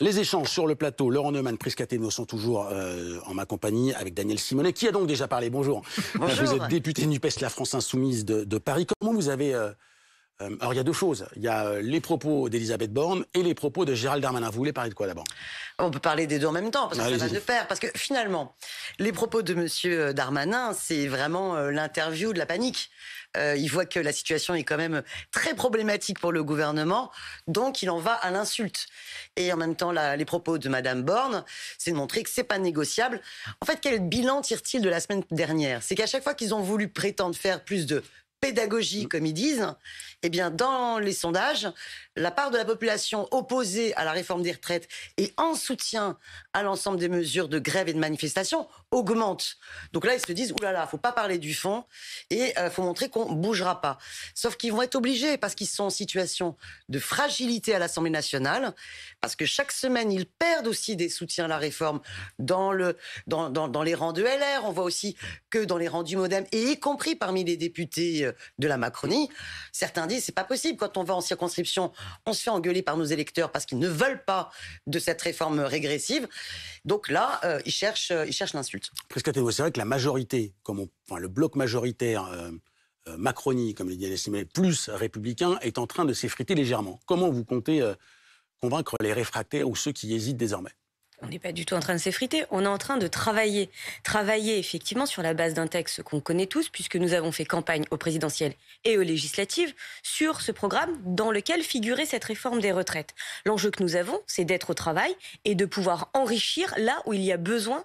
Les échanges sur le plateau, Laurent Neumann, Prisca Thévenot sont toujours en ma compagnie avec Daniel Simonet, qui a donc déjà parlé. Bonjour. Bonjour. Vous êtes député NUPES La France Insoumise de Paris. Comment vous avez... alors il y a deux choses. Il y a les propos d'Elisabeth Borne et les propos de Gérald Darmanin. Vous voulez parler de quoi d'abord? On peut parler des deux en même temps, parce que ça va de pair. Parce que finalement, les propos de M. Darmanin, c'est vraiment l'interview de la panique. Il voit que la situation est quand même très problématique pour le gouvernement, donc il en va à l'insulte. Et en même temps, les propos de Mme Borne, c'est de montrer que c'est pas négociable. En fait, quel bilan tire-t-il de la semaine dernière? C'est qu'à chaque fois qu'ils ont voulu prétendre faire plus de pédagogie, comme ils disent, eh bien, dans les sondages, la part de la population opposée à la réforme des retraites et en soutien à l'ensemble des mesures de grève et de manifestation augmente. Donc là, ils se disent, oulala, faut pas parler du fond et faut montrer qu'on bougera pas. Sauf qu'ils vont être obligés parce qu'ils sont en situation de fragilité à l'Assemblée nationale, parce que chaque semaine, ils perdent aussi des soutiens à la réforme dans les rangs de LR. On voit aussi que dans les rangs du MoDem, et y compris parmi les députés de la Macronie, certains disent, c'est pas possible, quand on va en circonscription, on se fait engueuler par nos électeurs parce qu'ils ne veulent pas de cette réforme régressive. Donc là, ils cherchent l'insulte. Prisca Thévenot, c'est vrai que la majorité, le bloc majoritaire Macronie, comme le dit Daniel Simonet, plus républicain, est en train de s'effriter légèrement. Comment vous comptez convaincre les réfractaires ou ceux qui hésitent désormais? On n'est pas du tout en train de s'effriter, on est en train de travailler effectivement sur la base d'un texte qu'on connaît tous, puisque nous avons fait campagne aux présidentielles et aux législatives sur ce programme dans lequel figurait cette réforme des retraites. L'enjeu que nous avons, c'est d'être au travail et de pouvoir enrichir là où il y a besoin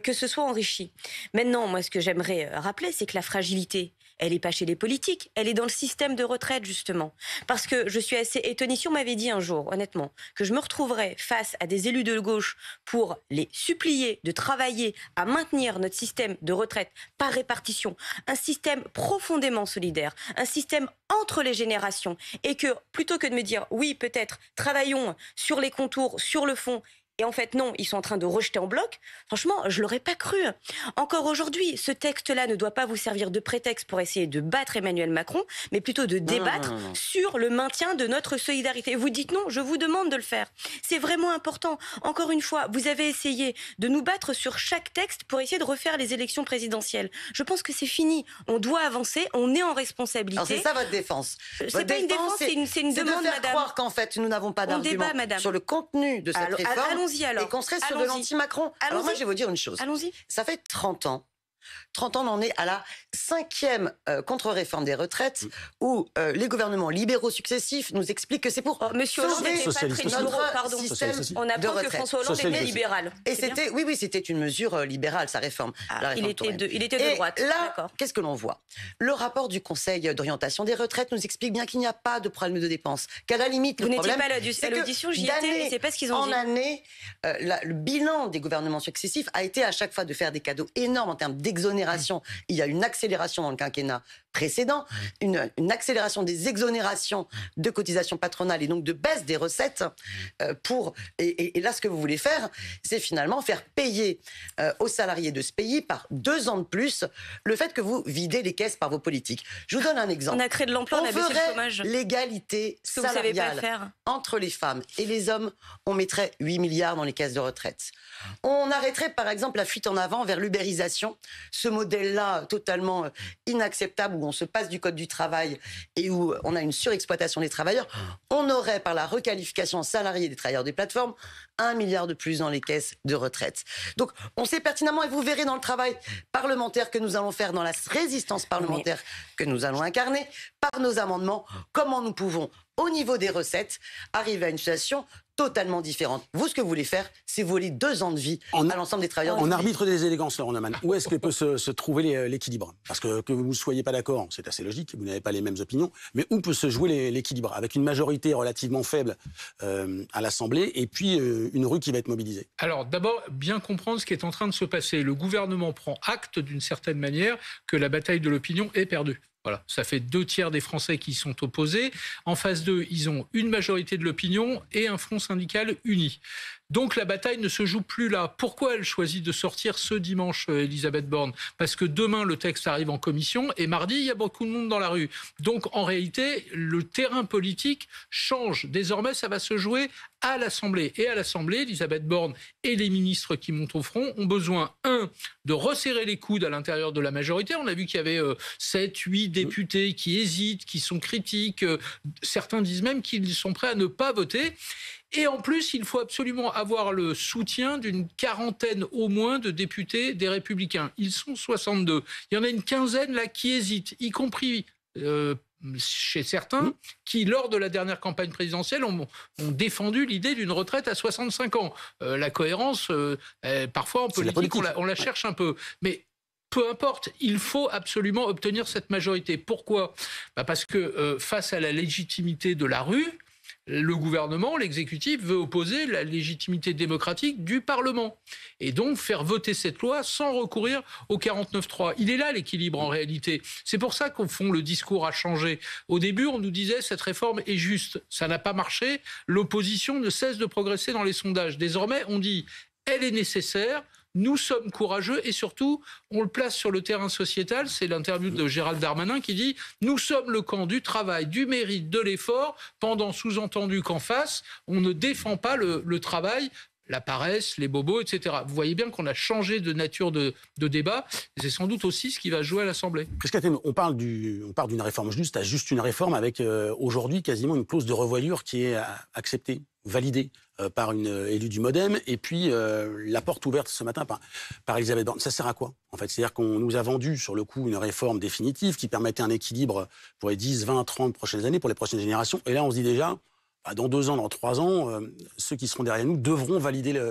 que ce soit enrichi. Maintenant, moi, ce que j'aimerais rappeler, c'est que la fragilité, elle n'est pas chez les politiques, elle est dans le système de retraite, justement. Parce que je suis assez étonnée, si on m'avait dit un jour, honnêtement, que je me retrouverais face à des élus de gauche pour les supplier de travailler à maintenir notre système de retraite par répartition, un système profondément solidaire, un système entre les générations, et que plutôt que de me dire, oui, peut-être, travaillons sur les contours, sur le fond, et en fait, non, ils sont en train de rejeter en bloc. Franchement, je ne l'aurais pas cru. Encore aujourd'hui, ce texte-là ne doit pas vous servir de prétexte pour essayer de battre Emmanuel Macron, mais plutôt de débattre sur le maintien de notre solidarité. Vous dites non, je vous demande de le faire. C'est vraiment important. Encore une fois, vous avez essayé de nous battre sur chaque texte pour essayer de refaire les élections présidentielles. Je pense que c'est fini. On doit avancer, on est en responsabilité. Alors c'est ça votre défense. C'est pas une défense, c'est une demande, de faire madame. Croire qu'en fait, nous n'avons pas d'argument sur le contenu de cette réforme. Allons-y alors. Et qu'on serait sur de l'anti-Macron. Alors moi, je vais vous dire une chose. Allons-y. Ça fait 30 ans. 30 ans, on en est à la 5e contre-réforme des retraites où les gouvernements libéraux successifs nous expliquent que c'est pour Monsieur Hollande sauver n'était pas très libéraux, pardon. système on apprend que François Hollande était libéral. Et c'était une mesure libérale, sa réforme. Il était de droite. Et là, qu'est-ce que l'on voit? Le rapport du Conseil d'orientation des retraites nous explique bien qu'il n'y a pas de problème de dépenses. Qu'à la limite, vous n'étiez pas là à l'audition, j'y étais, mais c'est pas ce qu'ils ont dit. En année, le bilan des gouvernements successifs a été à chaque fois de faire des cadeaux énormes en termes d'exonération. Il y a une accélération dans le quinquennat précédent, une accélération des exonérations de cotisations patronales et donc de baisse des recettes et là, ce que vous voulez faire, c'est finalement faire payer aux salariés de ce pays par 2 ans de plus le fait que vous videz les caisses par vos politiques. Je vous donne un exemple. On a créé de l'emploi, on a baissé le chômage. L'égalité salariale entre les femmes et les hommes, on mettrait 8 milliards dans les caisses de retraite. On arrêterait par exemple la fuite en avant vers l'ubérisation, ce modèle-là totalement inacceptable où on se passe du code du travail et où on a une surexploitation des travailleurs. On aurait par la requalification salariée des travailleurs des plateformes 1 milliard de plus dans les caisses de retraite. Donc on sait pertinemment, et vous verrez dans le travail parlementaire que nous allons faire, dans la résistance parlementaire que nous allons incarner, par nos amendements, comment nous pouvons, au niveau des recettes, arriver à une situation totalement différente. Vous, ce que vous voulez faire, c'est voler 2 ans de vie à l'ensemble des travailleurs. En arbitre des élégances, Laurent Neumann, où est-ce que peut se trouver l'équilibre? Parce que vous ne soyez pas d'accord, c'est assez logique, vous n'avez pas les mêmes opinions, mais où peut se jouer l'équilibre? Avec une majorité relativement faible à l'Assemblée, et puis une rue qui va être mobilisée. Alors, d'abord, bien comprendre ce qui est en train de se passer. Le gouvernement prend acte, d'une certaine manière, que la bataille de l'opinion est perdue. Voilà, ça fait 2/3 des Français qui sont opposés. En face d'eux, ils ont une majorité de l'opinion et un front syndical uni. Donc la bataille ne se joue plus là. Pourquoi elle choisit de sortir ce dimanche, Elisabeth Borne? Parce que demain, le texte arrive en commission et mardi, il y a beaucoup de monde dans la rue. Donc en réalité, le terrain politique change. Désormais, ça va se jouer à l'Assemblée. Et à l'Assemblée, Elisabeth Borne et les ministres qui montent au front ont besoin, de resserrer les coudes à l'intérieur de la majorité. On a vu qu'il y avait 7, 8 députés qui hésitent, qui sont critiques. Certains disent même qu'ils sont prêts à ne pas voter. Et en plus, il faut absolument avoir le soutien d'une quarantaine au moins de députés des Républicains. Ils sont 62. Il y en a une quinzaine là qui hésitent, y compris chez certains qui, lors de la dernière campagne présidentielle, ont défendu l'idée d'une retraite à 65 ans. La cohérence, parfois, on la cherche un peu. Mais peu importe, il faut absolument obtenir cette majorité. Pourquoi ? Parce que face à la légitimité de la rue, le gouvernement, l'exécutif, veut opposer la légitimité démocratique du Parlement. Et donc faire voter cette loi sans recourir au 49.3. Il est là l'équilibre en réalité. C'est pour ça qu'au fond, le discours a changé. Au début, on nous disait cette réforme est juste. Ça n'a pas marché. L'opposition ne cesse de progresser dans les sondages. Désormais, on dit elle est nécessaire. Nous sommes courageux et surtout, on le place sur le terrain sociétal. C'est l'interview de Gérald Darmanin qui dit « Nous sommes le camp du travail, du mérite, de l'effort », pendant sous-entendu qu'en face, on ne défend pas le travail, la paresse, les bobos, etc. Vous voyez bien qu'on a changé de nature de débat. C'est sans doute aussi ce qui va jouer à l'Assemblée. On parle d'une réforme juste à juste une réforme avec aujourd'hui quasiment une clause de revoyure qui est acceptée, validée par une élue du MoDem, et puis la porte ouverte ce matin par Elisabeth Borne. Ça sert à quoi, en fait ? C'est-à-dire qu'on nous a vendu, sur le coup, une réforme définitive qui permettait un équilibre pour les 10, 20, 30 prochaines années, pour les prochaines générations. Et là, on se dit déjà, dans 2 ans, dans 3 ans, ceux qui seront derrière nous devront valider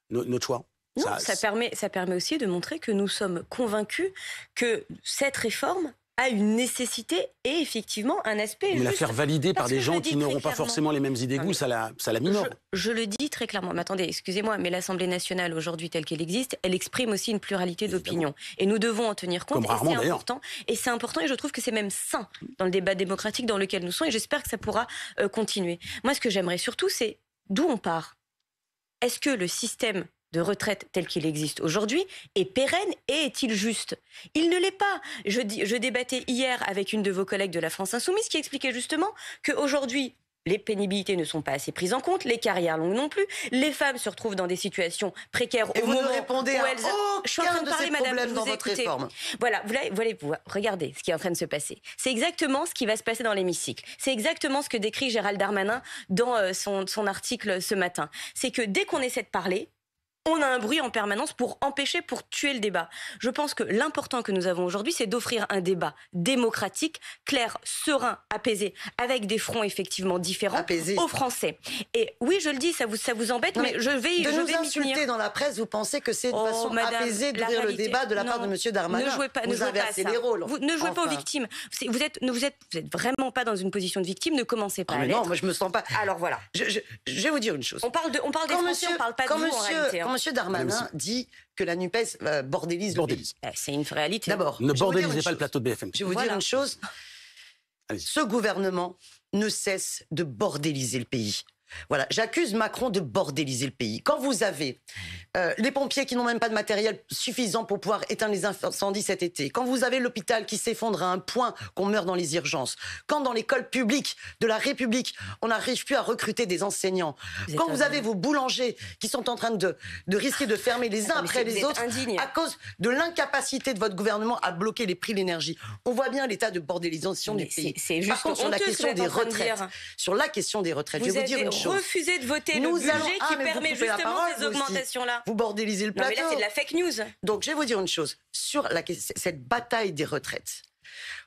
notre choix. Non, ça permet aussi de montrer que nous sommes convaincus que cette réforme a une nécessité et effectivement un aspect Mais juste. la faire valider par des gens qui n'auront pas forcément les mêmes idées goûts, ça la minore. Je le dis très clairement. Mais attendez, excusez-moi, mais l'Assemblée nationale aujourd'hui telle qu'elle existe, elle exprime aussi une pluralité d'opinions. Et nous devons en tenir compte. Comme rarement d'ailleurs. Et c'est important et je trouve que c'est même sain dans le débat démocratique dans lequel nous sommes et j'espère que ça pourra continuer. Moi, ce que j'aimerais surtout, c'est d'où on part. Est-ce que le système de retraite tel qu'il existe aujourd'hui est pérenne et est-il juste ? Il ne l'est pas. Je débattais hier avec une de vos collègues de la France Insoumise qui expliquait justement qu'aujourd'hui, les pénibilités ne sont pas assez prises en compte, les carrières longues non plus, les femmes se retrouvent dans des situations précaires et au vous moment ne répondez où à elles... aucun Je suis en train de parler, ces madame, problèmes vous dans votre écoutez. réforme. Voilà, vous regardez ce qui est en train de se passer. C'est exactement ce qui va se passer dans l'hémicycle. C'est exactement ce que décrit Gérald Darmanin dans son article ce matin. C'est que dès qu'on essaie de parler, on a un bruit en permanence pour empêcher, pour tuer le débat. Je pense que l'important que nous avons aujourd'hui, c'est d'offrir un débat démocratique, clair, serein, apaisé, avec des fronts effectivement différents aux Français. Et oui, je le dis, ça vous embête, mais je vais nous insulter m'y tenir. Dans la presse, vous pensez que c'est une façon apaisée d'ouvrir le débat de la part de M. Darmanin. Ne jouez pas, vous inversez les rôles. Vous ne jouez pas aux victimes. Vous êtes vraiment pas dans une position de victime. Ne commencez pas à l'être. Non, moi je me sens pas. Alors voilà. Je vais vous dire une chose. On parle des Français, on parle pas de vous en réalité. Monsieur Darmanin dit que la NUPES bordélise le pays. C'est une réalité. D'abord, ne bordélisez pas le plateau de BFM. Je vais vous dire une chose. Ce gouvernement ne cesse de bordéliser le pays. Voilà, j'accuse Macron de bordéliser le pays. Quand vous avez les pompiers qui n'ont même pas de matériel suffisant pour pouvoir éteindre les incendies cet été, quand vous avez l'hôpital qui s'effondre à un point qu'on meurt dans les urgences, quand dans l'école publique de la République, on n'arrive plus à recruter des enseignants, quand vous avez vos boulangers qui sont en train de risquer de fermer les uns après les autres à cause de l'incapacité de votre gouvernement à bloquer les prix de l'énergie, on voit bien l'état de bordélisation du pays. Par contre, sur la question des retraites, je vais vous dire une chose. Refusez de voter le budget qui permet justement ces augmentations-là. Vous bordélisez le plateau. Mais là, c'est de la fake news. Donc, je vais vous dire une chose. Sur cette bataille des retraites,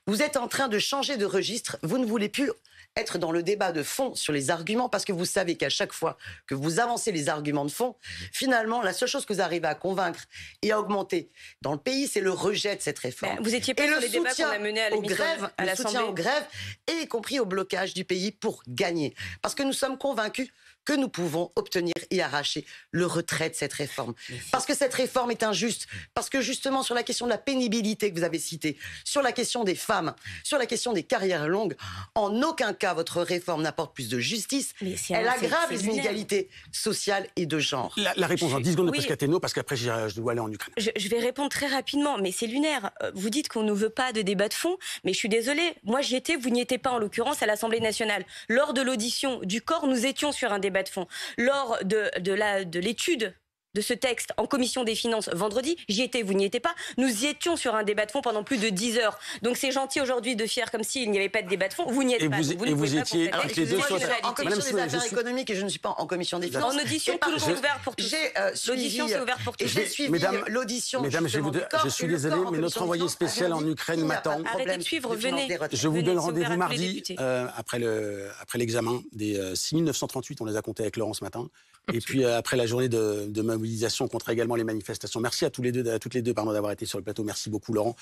vous êtes en train de changer de registre. Vous ne voulez plus être dans le débat de fond sur les arguments parce que vous savez qu'à chaque fois que vous avancez les arguments de fond, finalement, la seule chose que vous arrivez à convaincre et à augmenter dans le pays, c'est le rejet de cette réforme. Vous étiez pas sur les débats qu'on a menés à l'Assemblée. Le soutien aux grèves et y compris au blocage du pays pour gagner. Parce que nous sommes convaincus que nous pouvons obtenir et arracher le retrait de cette réforme. Parce que cette réforme est injuste. Parce que justement, sur la question de la pénibilité que vous avez citée, sur la question des femmes, sur la question des carrières longues, en aucun cas votre réforme n'apporte plus de justice. Elle aggrave les inégalités sociales et de genre. La réponse en 10 secondes de Pescateno, parce qu'après je dois aller en Ukraine. Je vais répondre très rapidement, mais c'est lunaire. Vous dites qu'on ne veut pas de débat de fond, mais je suis désolée. Moi j'y étais, vous n'y étiez pas en l'occurrence à l'Assemblée nationale. Lors de l'audition du corps, nous étions sur un débat débat de fond. Lors de l'étude de ce texte en commission des finances vendredi, j'y étais, vous n'y étiez pas, nous y étions sur un débat de fond pendant plus de 10 heures. Donc c'est gentil aujourd'hui de faire comme s'il n'y avait pas de débat de fond, vous n'y êtes pas. Et vous étiez Alors, les deux moi, sur je suis en commission des affaires économiques et je ne suis pas en commission des finances. En audition, tout le monde est ouvert pour tous. L'audition, c'est ouvert pour tous. Et j'ai suivi l'audition. Mesdames, je suis désolé, mais notre envoyé spécial en Ukraine m'attend. Arrêtez de suivre, venez. Je vous donne c'est rendez-vous ouvert à tous les mardi, députés. après l'examen des 6938, on les a comptés avec Laurent ce matin. Et puis après la journée de mobilisation contre également les manifestations. Merci à toutes les deux d'avoir été sur le plateau. Merci beaucoup Laurent.